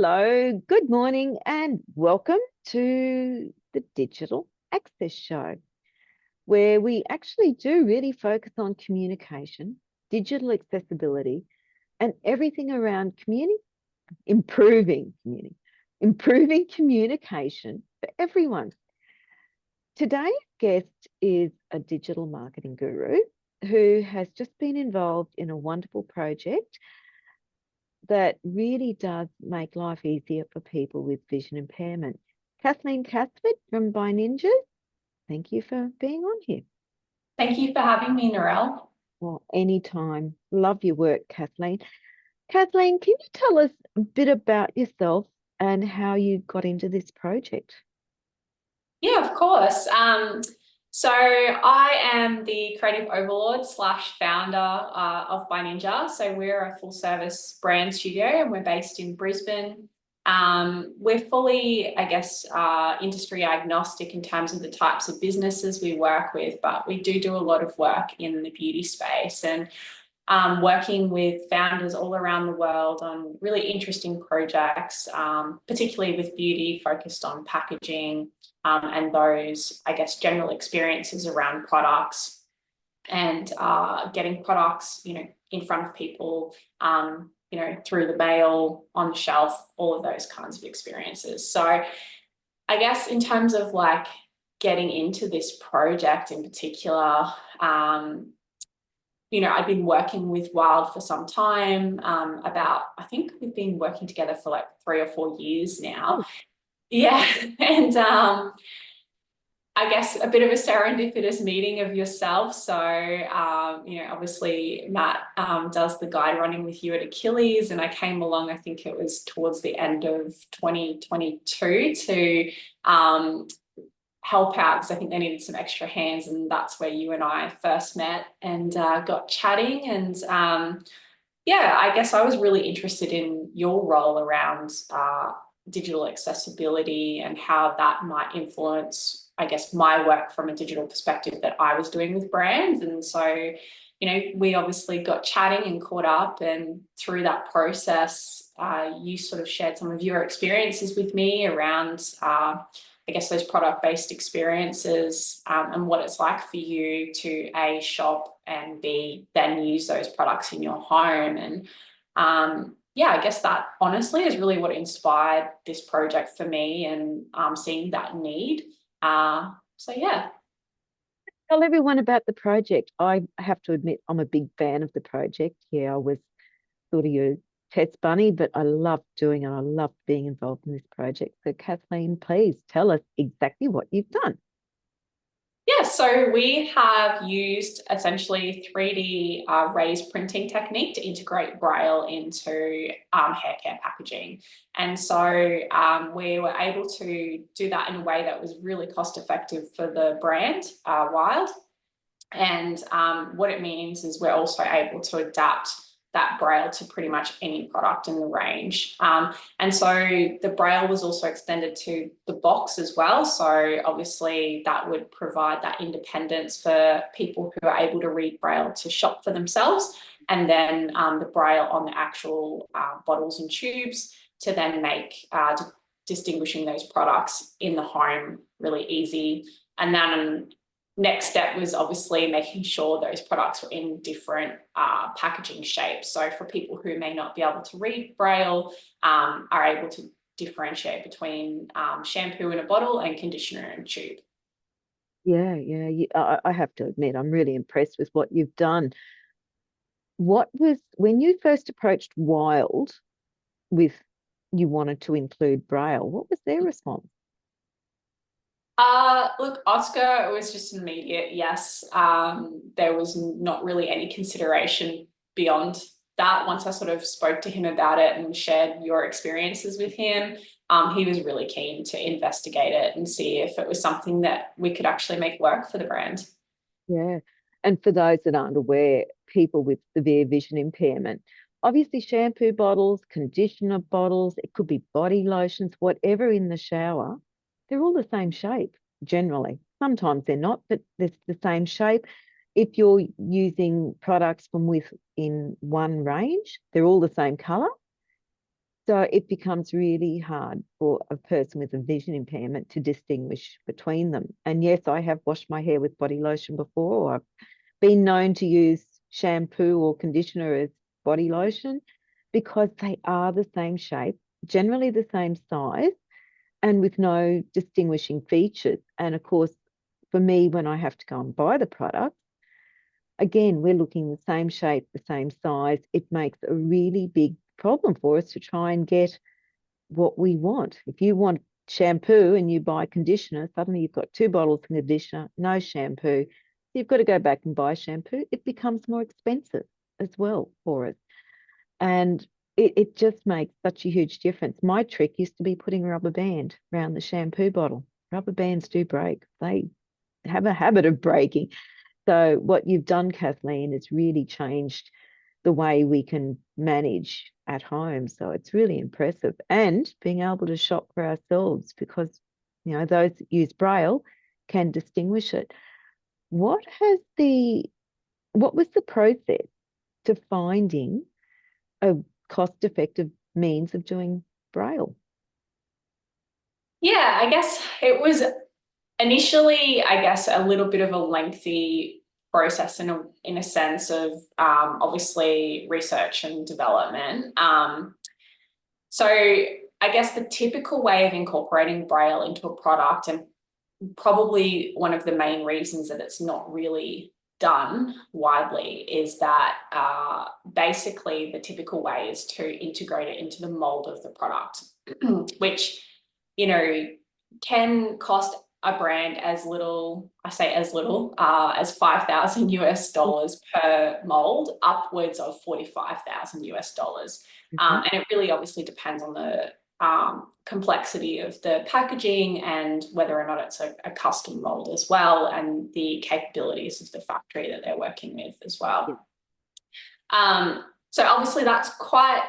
Hello, good morning, and welcome to the Digital Access Show, where we actually do really focus on communication, digital accessibility, and everything around improving communication for everyone. Today's guest is a digital marketing guru who has just been involved in a wonderful project that really does make life easier for people with vision impairment. Kathleen Casford from By Ninja, thank you for being on here. Thank you for having me, Narelle. Well, anytime. Love your work, Kathleen. Kathleen, can you tell us a bit about yourself and how you got into this project? Yeah, of course. So I am the creative overlord / founder of By Ninja. So we're a full service brand studio and we're based in Brisbane. We're fully, industry agnostic in terms of the types of businesses we work with, but we do a lot of work in the beauty space and working with founders all around the world on really interesting projects, particularly with beauty focused on packaging and those, general experiences around products and getting products, in front of people, through the mail, on the shelf, all of those kinds of experiences. So I guess in terms of like getting into this project in particular, I've been working with Wild for some time, I think we've been working together for like 3 or 4 years now. Yeah. And I guess a bit of a serendipitous meeting of yourself. So, obviously Matt does the guide running with you at Achilles, and I came along, I think it was towards the end of 2022 to help out because I think they needed some extra hands, and that's where you and I first met and got chatting. And I guess I was really interested in your role around digital accessibility and how that might influence, I guess, my work from a digital perspective that I was doing with brands. And so, we obviously got chatting and caught up, and through that process, you sort of shared some of your experiences with me around those product-based experiences and what it's like for you to A, shop, and B, then use those products in your home. And I guess that honestly is really what inspired this project for me, and seeing that need. Tell everyone about the project. I have to admit, I'm a big fan of the project. Yeah, I was sort of your test bunny, but I love doing it. I love being involved in this project. So Kathleen, please tell us exactly what you've done. Yeah, so we have used essentially 3D raised printing technique to integrate Braille into hair care packaging. And so we were able to do that in a way that was really cost effective for the brand, Wild. And what it means is we're also able to adapt that Braille to pretty much any product in the range. And so the Braille was also extended to the box as well. So obviously that would provide that independence for people who are able to read Braille to shop for themselves. And then the Braille on the actual bottles and tubes to then make distinguishing those products in the home really easy. And then next step was obviously making sure those products were in different packaging shapes. So for people who may not be able to read Braille, are able to differentiate between shampoo in a bottle and conditioner in a tube. I have to admit, I'm really impressed with what you've done. When you first approached Wild with you wanted to include Braille, what was their response? Look, Oscar, it was just an immediate yes. There was not really any consideration beyond that. Once I sort of spoke to him about it and shared your experiences with him, he was really keen to investigate it and see if it was something that we could actually make work for the brand. Yeah. And for those that aren't aware, people with severe vision impairment, obviously shampoo bottles, conditioner bottles, it could be body lotions, whatever in the shower, they're all the same shape generally. Sometimes they're not, but they're the same shape. If you're using products from within one range, they're all the same color. So it becomes really hard for a person with a vision impairment to distinguish between them. And yes, I have washed my hair with body lotion before. I've been known to use shampoo or conditioner as body lotion because they are the same shape, generally the same size, and with no distinguishing features. And of course, for me, when I have to go and buy the product, again, we're looking the same shape, the same size. It makes a really big problem for us to try and get what we want. If you want shampoo and you buy conditioner, suddenly you've got 2 bottles of conditioner, no shampoo. You've got to go back and buy shampoo. It becomes more expensive as well for us. And it just makes such a huge difference. My trick used to be putting a rubber band around the shampoo bottle. Rubber bands do break. They have a habit of breaking. So what you've done, Kathleen, is really changed the way we can manage at home. So it's really impressive. And being able to shop for ourselves because, those that use Braille can distinguish it. What was the process to finding a cost-effective means of doing Braille? Yeah, I guess it was initially, I guess, a little bit of a lengthy process in a sense of obviously research and development. So I guess the typical way of incorporating Braille into a product, and probably one of the main reasons that it's not really done widely, is that basically the typical way is to integrate it into the mold of the product, which, can cost a brand as little, I say as little, as 5,000 US dollars per mold, upwards of 45,000 US dollars. Mhm. And it really obviously depends on the complexity of the packaging and whether or not it's a custom mold as well, and the capabilities of the factory that they're working with as Yeah. well. So obviously that's quite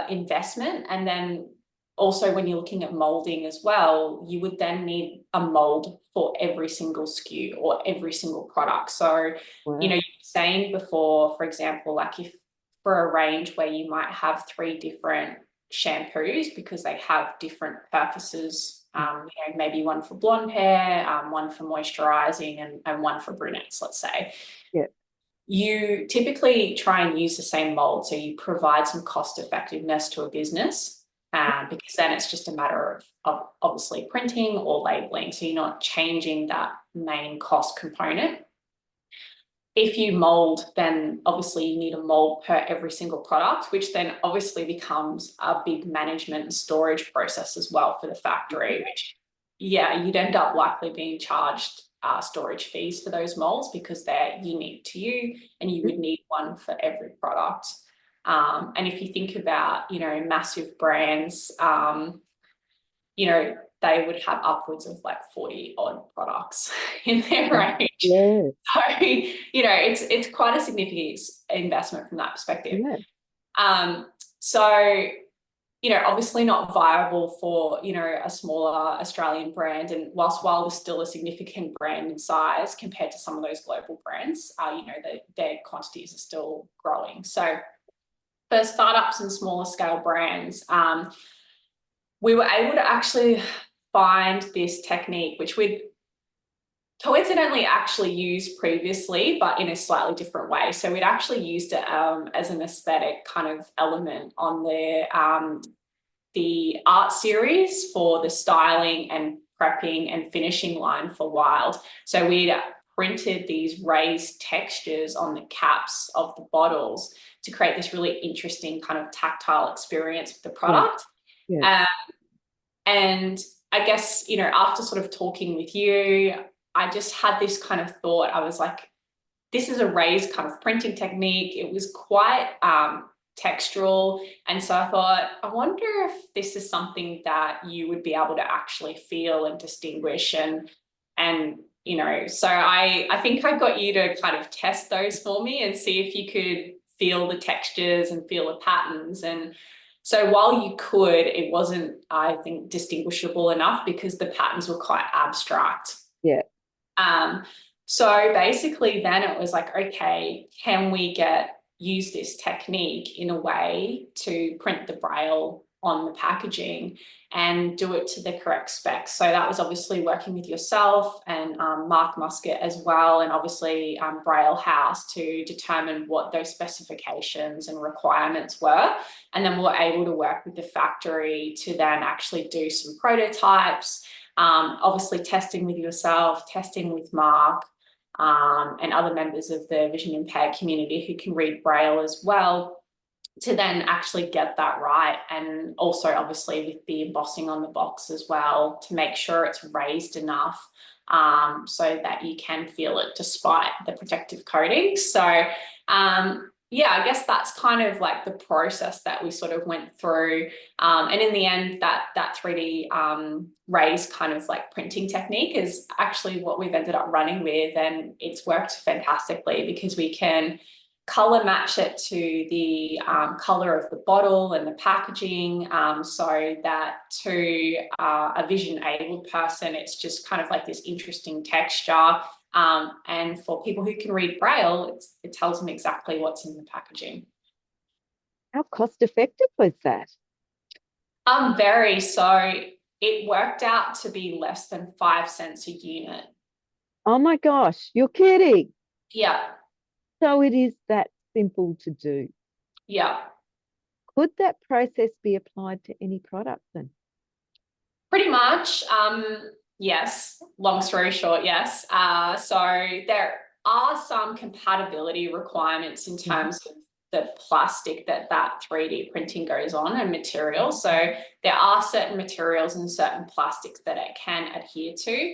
investment. And then also when you're looking at molding as well, you would then need a mold for every single SKU or every single product. So, Wow. you were saying before, for example, like if for a range where you might have 3 different shampoos because they have different purposes, maybe one for blonde hair, one for moisturizing, and one for brunettes, let's say. Yeah. You typically try and use the same mold, so you provide some cost effectiveness to a business, because then it's just a matter of obviously printing or labeling, so you're not changing that main cost component. If you mold, then obviously you need a mold per every single product, which then obviously becomes a big management and storage process as well for the factory, which, yeah, you'd end up likely being charged storage fees for those molds because they're unique to you, and you would need one for every product. And if you think about, massive brands, they would have upwards of like 40 odd products in their range. Yeah. So, it's quite a significant investment from that perspective. Yeah. So, obviously not viable for, a smaller Australian brand. And while there's still a significant brand in size compared to some of those global brands, their quantities are still growing. So for startups and smaller scale brands, we were able to actually find this technique, which we'd coincidentally actually used previously, but in a slightly different way. So we'd actually used it as an aesthetic kind of element on the art series for the styling and prepping and finishing line for Wild. So we'd printed these raised textures on the caps of the bottles to create this really interesting kind of tactile experience with the product. Yeah. And I guess, after sort of talking with you, I just had this kind of thought. I was like, this is a raised kind of printing technique. It was quite textural. And so I thought, I wonder if this is something that you would be able to actually feel and distinguish. And so I think I got you to kind of test those for me and see if you could feel the textures and feel the patterns. And so while you could, it wasn't, I think, distinguishable enough because the patterns were quite abstract. Yeah. So basically then it was like, okay, can we get use this technique in a way to print the braille on the packaging and do it to the correct specs. So that was obviously working with yourself and Mark Muscat as well, and obviously Braille House to determine what those specifications and requirements were. And then we were able to work with the factory to then actually do some prototypes, obviously testing with yourself, testing with Mark, and other members of the vision impaired community who can read Braille as well, to then actually get that right. And also obviously with the embossing on the box as well, to make sure it's raised enough so that you can feel it despite the protective coating. So yeah, I guess that's kind of like the process that we sort of went through. And in the end, that 3D raised kind of like printing technique is actually what we've ended up running with. And it's worked fantastically because we can color match it to the color of the bottle and the packaging, so that to a vision abled person, it's just kind of like this interesting texture. And for people who can read Braille, it tells them exactly what's in the packaging. How cost effective was that? Very. So it worked out to be less than 5 cents a unit. Oh my gosh, you're kidding. Yeah. So it is that simple to do. Yeah. Could that process be applied to any product then? Pretty much, yes. Long story short, yes. So there are some compatibility requirements in terms of the plastic that 3D printing goes on and materials. So there are certain materials and certain plastics that it can adhere to.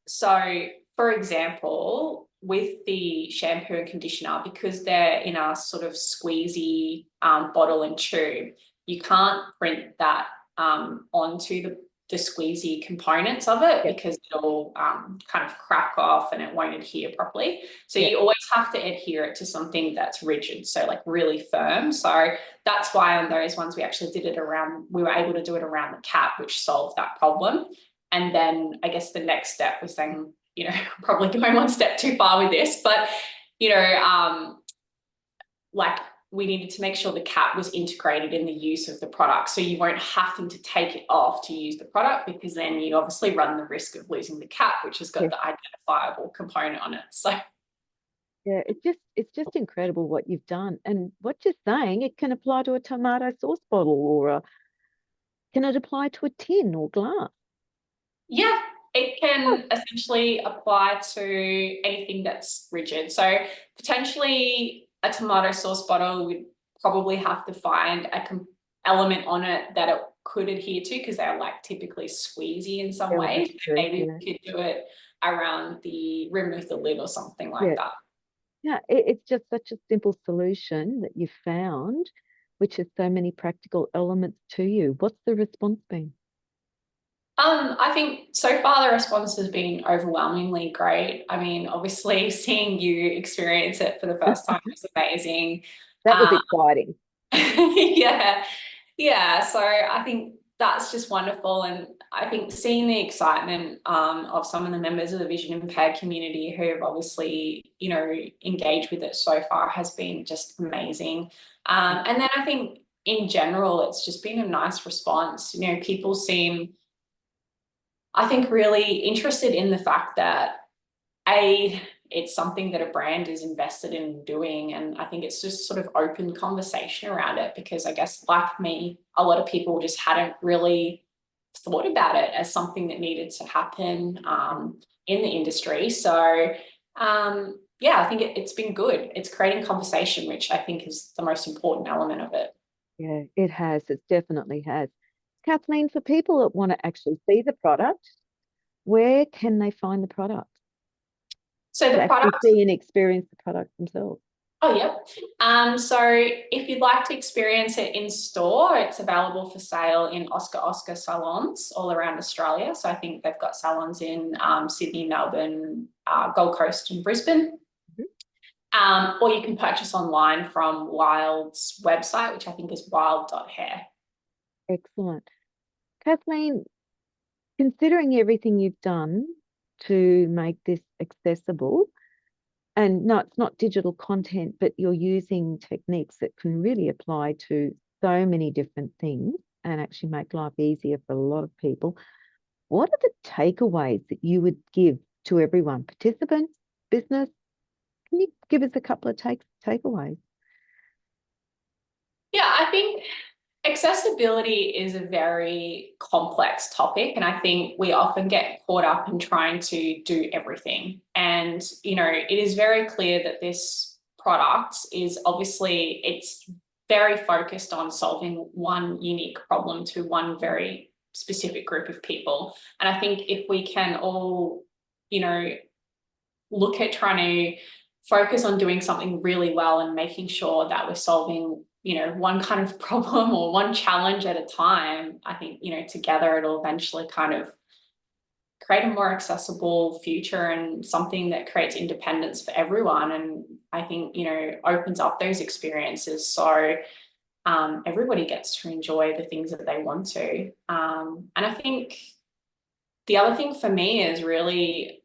So for example, with the shampoo and conditioner, because they're in a sort of squeezy bottle and tube, you can't print that onto the squeezy components of it because it'll kind of crack off and it won't adhere properly. So you always have to adhere it to something that's rigid, so like really firm. So that's why on those ones we actually did it around, we were able to do it around the cap, which solved that problem. And then I guess the next step was saying, you know, probably going one step too far with this, but you know, like we needed to make sure the cap was integrated in the use of the product. So you won't having to take it off to use the product, because then you obviously run the risk of losing the cap, which has got the identifiable component on it. So yeah, it's just incredible what you've done. And what you're saying, it can apply to a tomato sauce bottle, or can it apply to a tin or glass? yeah, it can essentially apply to anything that's rigid. So potentially a tomato sauce bottle would probably have to find a element on it that it could adhere to, because they're like typically squeezy in some way. Maybe we could do it around the rim of the lid or something like that. Yeah, it's just such a simple solution that you've found, which has so many practical elements to you. What's the response been? I think so far the response has been overwhelmingly great. I mean, obviously seeing you experience it for the first time was amazing. That was exciting. Yeah, yeah. So I think that's just wonderful, and I think seeing the excitement of some of the members of the vision impaired community who have obviously, you know, engaged with it so far has been just amazing. And then I think in general, it's just been a nice response. You know, people seem, I think, really interested in the fact that it's something that a brand is invested in doing. And I think it's just sort of open conversation around it, because I guess like me, a lot of people just hadn't really thought about it as something that needed to happen in the industry. So yeah, I think it's been good. It's creating conversation, which I think is the most important element of it. Yeah, it has. It definitely has. Kathleen, for people that want to actually see the product, where can they find the product? So To the actually product. see and experience the product themselves. Oh, yeah. So if you'd like to experience it in store, it's available for sale in Oscar salons all around Australia. So I think they've got salons in Sydney, Melbourne, Gold Coast and Brisbane. Or you can purchase online from Wild's website, which I think is wild.hair. Excellent. Kathleen, considering everything you've done to make this accessible, And no, it's not digital content, but you're using techniques that can really apply to so many different things and actually make life easier for a lot of people. What are the takeaways that you would give to everyone, participants, business? Can you give us a couple of takeaways? Yeah, I think accessibility is a very complex topic, and I think we often get caught up in trying to do everything. And, it is very clear that this product is obviously, it's very focused on solving one unique problem to one very specific group of people. And I think if we can all, you know, look at trying to focus on doing something really well and making sure that we're solving, one kind of problem or one challenge at a time, I think, together it'll eventually kind of create a more accessible future and something that creates independence for everyone. And I think, opens up those experiences so everybody gets to enjoy the things that they want to. And I think the other thing for me is really,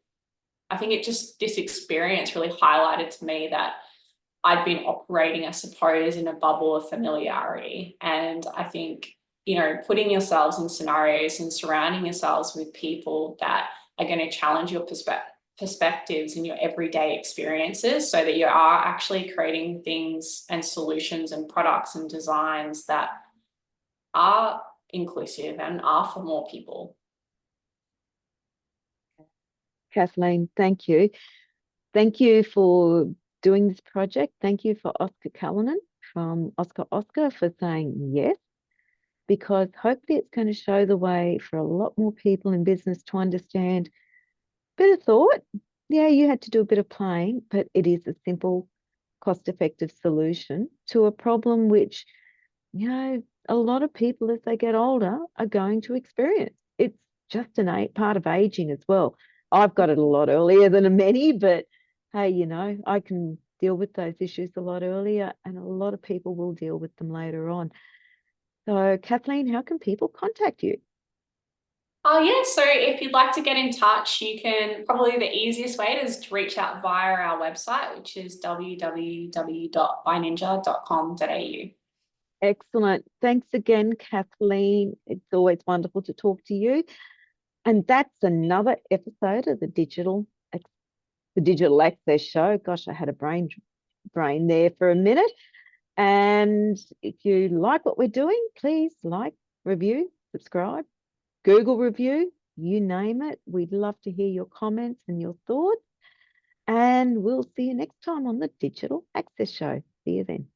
I think this experience really highlighted to me that I'd been operating, I suppose, in a bubble of familiarity. And I think, putting yourselves in scenarios and surrounding yourselves with people that are going to challenge your perspectives and your everyday experiences so that you are actually creating things and solutions and products and designs that are inclusive and are for more people. Kathleen, thank you. Thank you for doing this project. Thank you for Oscar Cullinan from Oscar for saying yes, because hopefully it's going to show the way for a lot more people in business to understand. Bit of thought. Yeah, you had to do a bit of playing, but it is a simple, cost-effective solution to a problem which, a lot of people as they get older are going to experience. It's just part of aging as well. I've got it a lot earlier than many, but hey, I can deal with those issues a lot earlier, and a lot of people will deal with them later on. So, Kathleen, how can people contact you? Oh, yeah. So if you'd like to get in touch, you can probably the easiest way is to reach out via our website, which is www.byninja.com.au. Excellent. Thanks again, Kathleen. It's always wonderful to talk to you. And that's another episode of the Digital Access Show. Gosh, I had a brain there for a minute. And if you like what we're doing, please like, review, subscribe, Google review, you name it. We'd love to hear your comments and your thoughts. And we'll see you next time on the Digital Access Show. See you then.